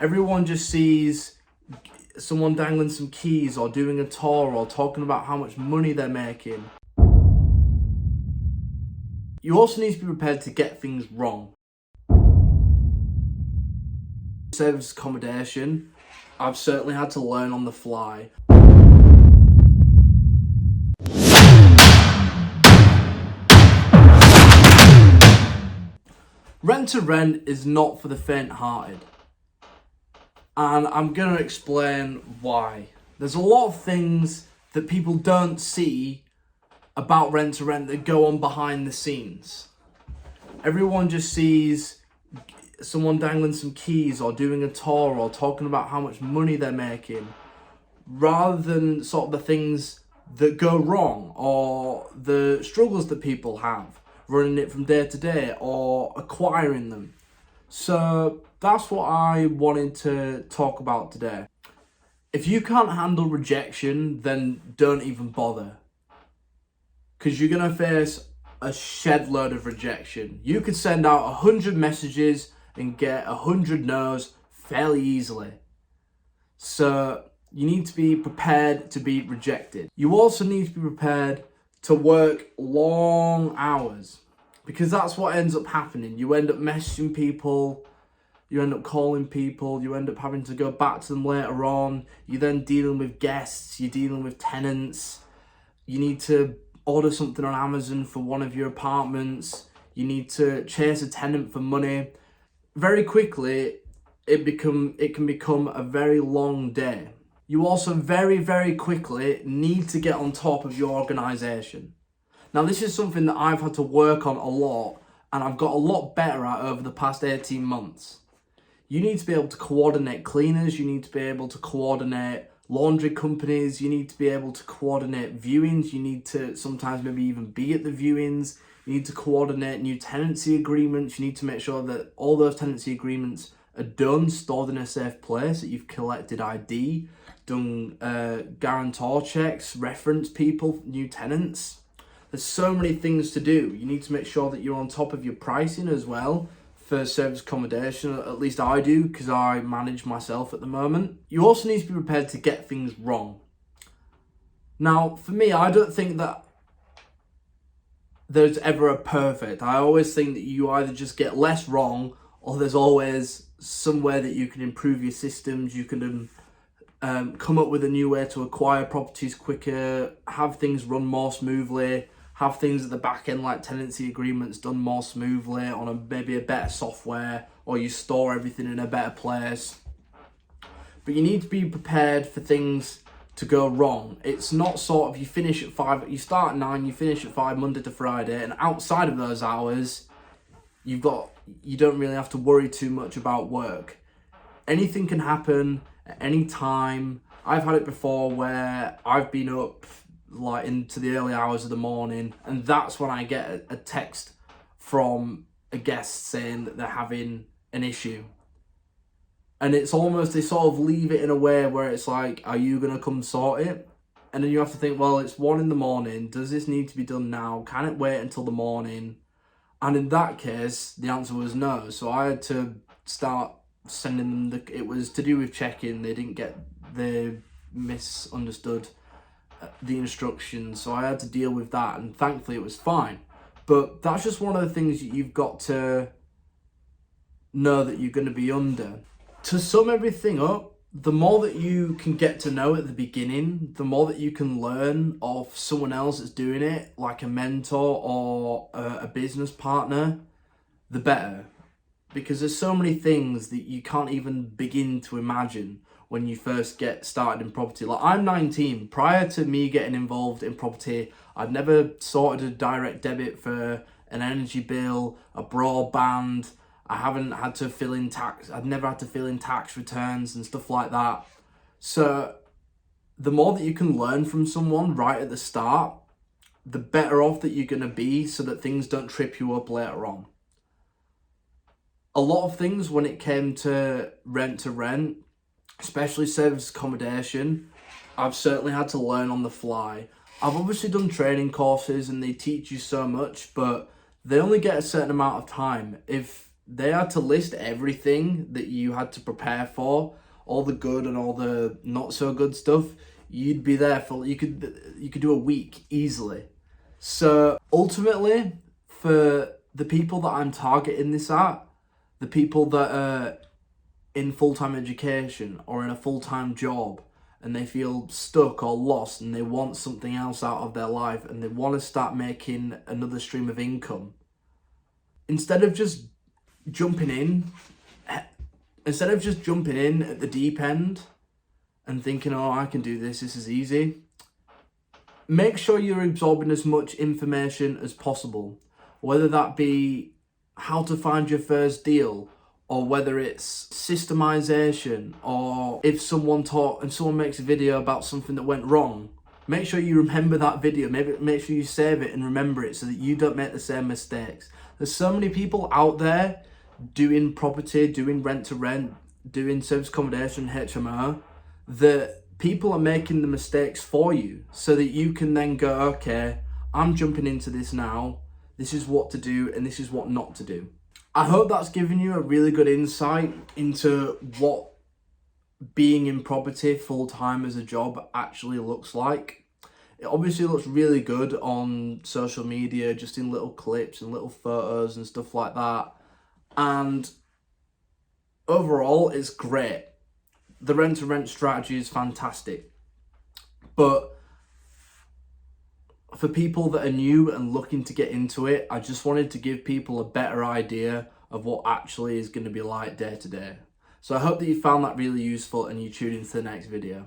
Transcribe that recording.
Everyone just sees someone dangling some keys or doing a tour or talking about how much money they're making. You also need to be prepared to get things wrong. Service accommodation, I've certainly had to learn on the fly. Rent to rent is not for the faint-hearted. And I'm going to explain why. There's a lot of things that people don't see about rent to rent that go on behind the scenes. Everyone just sees someone dangling some keys or doing a tour or talking about how much money they're making, rather than sort of the things that go wrong or the struggles that people have running it from day to day or acquiring them. So that's what I wanted to talk about today. If you can't handle rejection, then don't even bother, because you're going to face a shed load of rejection. You could send out 100 messages and get 100 no's fairly easily. So you need to be prepared to be rejected. You also need to be prepared to work long hours, because that's what ends up happening. You end up messaging people, you end up calling people, you end up having to go back to them later on. You're then dealing with guests, you're dealing with tenants. You need to order something on Amazon for one of your apartments. You need to chase a tenant for money. Very quickly, it can become a very long day. You also very quickly need to get on top of your organisation. Now, this is something that I've had to work on a lot, and I've got a lot better at over the past 18 months. You need to be able to coordinate cleaners, you need to be able to coordinate laundry companies, you need to be able to coordinate viewings, you need to sometimes maybe even be at the viewings, you need to coordinate new tenancy agreements, you need to make sure that all those tenancy agreements are done, stored in a safe place, that you've collected ID, done guarantor checks, reference people, new tenants. There's so many things to do. You need to make sure that you're on top of your pricing as well for service accommodation. At least I do, because I manage myself at the moment. You also need to be prepared to get things wrong. Now, for me, I don't think that there's ever a perfect. I always think that you either just get less wrong, or there's always somewhere that you can improve your systems. You can come up with a new way to acquire properties quicker, have things run more smoothly, have things at the back end like tenancy agreements done more smoothly on maybe a better software, or you store everything in a better place. But you need to be prepared for things to go wrong. It's not sort of you finish at 5, you start at 9, you finish at 5 Monday to Friday, and outside of those hours, you don't really have to worry too much about work. Anything can happen at any time. I've had it before where I've been up like into the early hours of the morning, and that's when I get a text from a guest saying that they're having an issue. And it's almost, they sort of leave it in a way where it's like, are you going to come sort it? And then you have to think, well, it's 1 a.m. Does this need to be done now? Can it wait until the morning? And in that case, the answer was no. So I had to start sending them it was to do with check-in. They misunderstood the instructions, so I had to deal with that, and thankfully it was fine. But that's just one of the things that you've got to know that you're going to be under. To sum everything up, the more that you can get to know at the beginning, the more that you can learn of someone else that's doing it, like a mentor or a business partner, the better. Because there's so many things that you can't even begin to imagine when you first get started in property. Like, I'm 19. Prior to me getting involved in property, I'd never sorted a direct debit for an energy bill, a broadband. I haven't had to fill in tax. I've never had to fill in tax returns and stuff like that. So the more that you can learn from someone right at the start, the better off that you're going to be, so that things don't trip you up later on. A lot of things when it came to rent, especially service accommodation, I've certainly had to learn on the fly. I've obviously done training courses and they teach you so much, but they only get a certain amount of time. If they had to list everything that you had to prepare for, all the good and all the not so good stuff. You'd be there for, you could do a week easily. So ultimately, for the people that I'm targeting this at, the people that are in full-time education or in a full-time job, and they feel stuck or lost and they want something else out of their life and they want to start making another stream of income, instead of just jumping in at the deep end and thinking, oh, I can do this, this is easy, make sure you're absorbing as much information as possible, whether that be how to find your first deal, or whether it's systemization, or if someone makes a video about something that went wrong. Make sure you remember that video, make sure you save it and remember it so that you don't make the same mistakes. There's so many people out there doing property, doing rent to rent, doing service accommodation, HMO, that people are making the mistakes for you so that you can then go, okay, I'm jumping into this now. This is what to do and this is what not to do. I hope that's given you a really good insight into what being in property full-time as a job actually looks like. It obviously looks really good on social media, just in little clips and little photos and stuff like that. And overall, it's great. The rent-to-rent strategy is fantastic. But for people that are new and looking to get into it, I just wanted to give people a better idea of what actually is going to be like day to day. So I hope that you found that really useful and you tune into the next video.